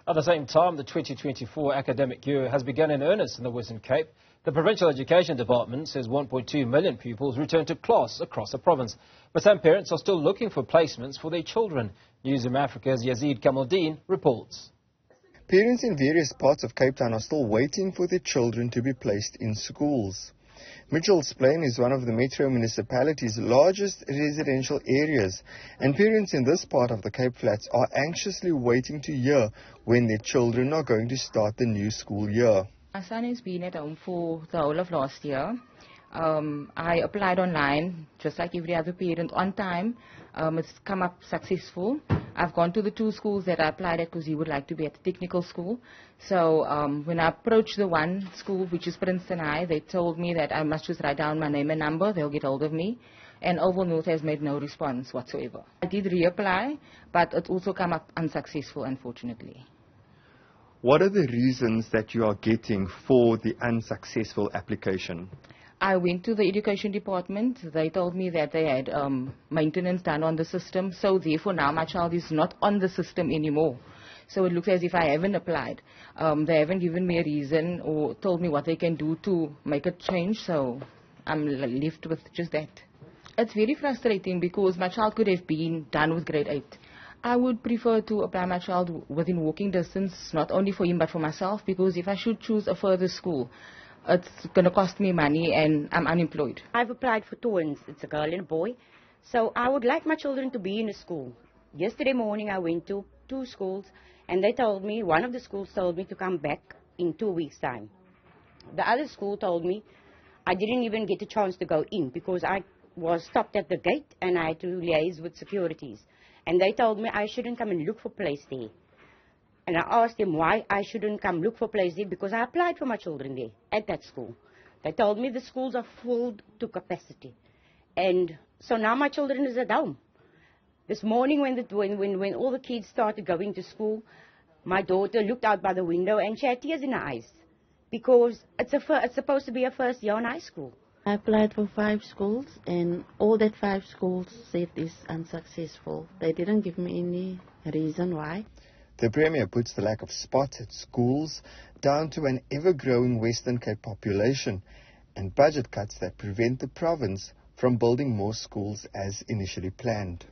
At the same time, the 2024 academic year has begun in earnest in the Western Cape. The Provincial Education Department says 1.2 million pupils return to class across the province. But some parents are still looking for placements for their children. Newzroom Afrika's Yazeed Kamaldien reports. Parents in various parts of Cape Town are still waiting for their children to be placed in schools. Mitchell's Plain is one of the metro municipality's largest residential areas, and parents in this part of the Cape Flats are anxiously waiting to hear when their children are going to start the new school year. My son has been at home for the whole of last year. I applied online, just like every other parent, on time. It's come up successful. I've gone to the 2 schools that I applied at because he would like to be at the technical school. So when I approached the one school, which is Princeton High, they told me that I must just write down my name and number. They'll get hold of me. And Oval North has made no response whatsoever. I did reapply, but it also come up unsuccessful, unfortunately. What are the reasons that you are getting for the unsuccessful application? I went to the education department. They told me that they had maintenance done on the system. So therefore now my child is not on the system anymore. So it looks as if I haven't applied. They haven't given me a reason or told me what they can do to make a change. So I'm left with just that. It's very frustrating because my child could have been done with grade 8. I would prefer to apply my child within walking distance, not only for him but for myself, because if I should choose a further school, it's going to cost me money and I'm unemployed. I've applied for twins. It's a girl and a boy. So I would like my children to be in a school. Yesterday morning I went to 2 schools and they told me, one of the schools told me to come back in 2 weeks' time. The other school told me I didn't even get a chance to go in because I was stopped at the gate and I had to liaise with securities. And they told me I shouldn't come and look for place there. And I asked them why I shouldn't come look for place there because I applied for my children there at that school. They told me the schools are full to capacity. And so now my children is at home. This morning when all the kids started going to school, my daughter looked out by the window and she had tears in her eyes because it's supposed to be a first year in high school. I applied for 5 schools and all that 5 schools said is unsuccessful. They didn't give me any reason why. The Premier puts the lack of spots at schools down to an ever-growing Western Cape population and budget cuts that prevent the province from building more schools as initially planned.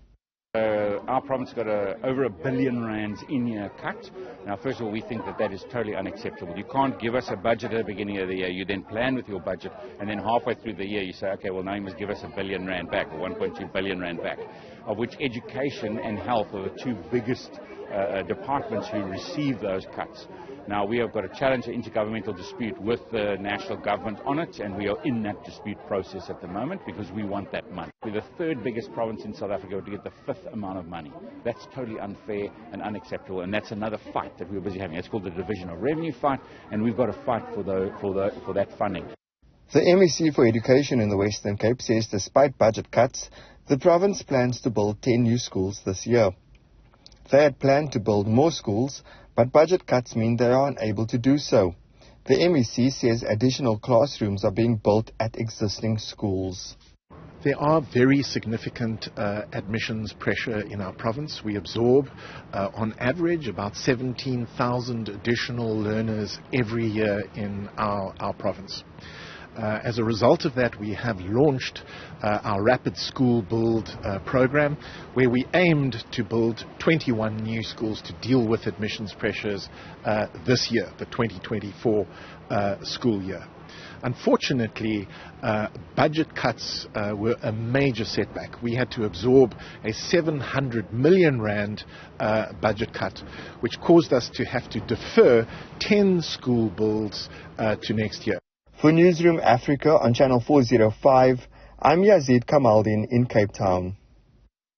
Our province got over R1 billion in-year cut. Now, first of all, we think that is totally unacceptable. You can't give us a budget at the beginning of the year. You then plan with your budget, and then halfway through the year you say, okay, well, now you must give us R1 billion back, or 1.2 billion rand back, of which education and health are the 2 biggest departments who receive those cuts. Now, we have got a challenge, an intergovernmental dispute with the national government on it, and we are in that dispute process at the moment because we want that money. We're the 3rd biggest province in South Africa to get the 5th amount of money. That's totally unfair and unacceptable, and that's another fight that we're busy having. It's called the Division of Revenue fight, and we've got to fight for that funding. The MEC for Education in the Western Cape says despite budget cuts, the province plans to build 10 new schools this year. They had planned to build more schools, but budget cuts mean they are unable to do so. The MEC says additional classrooms are being built at existing schools. There are very significant admissions pressure in our province. We absorb, on average, about 17,000 additional learners every year in our province. As a result of that, we have launched our Rapid School Build program, where we aimed to build 21 new schools to deal with admissions pressures this year, the 2024 school year. Unfortunately, budget cuts were a major setback. We had to absorb a 700 million rand budget cut, which caused us to have to defer 10 school builds to next year. For Newzroom Afrika on Channel 405, I'm Yazeed Kamaldien in Cape Town.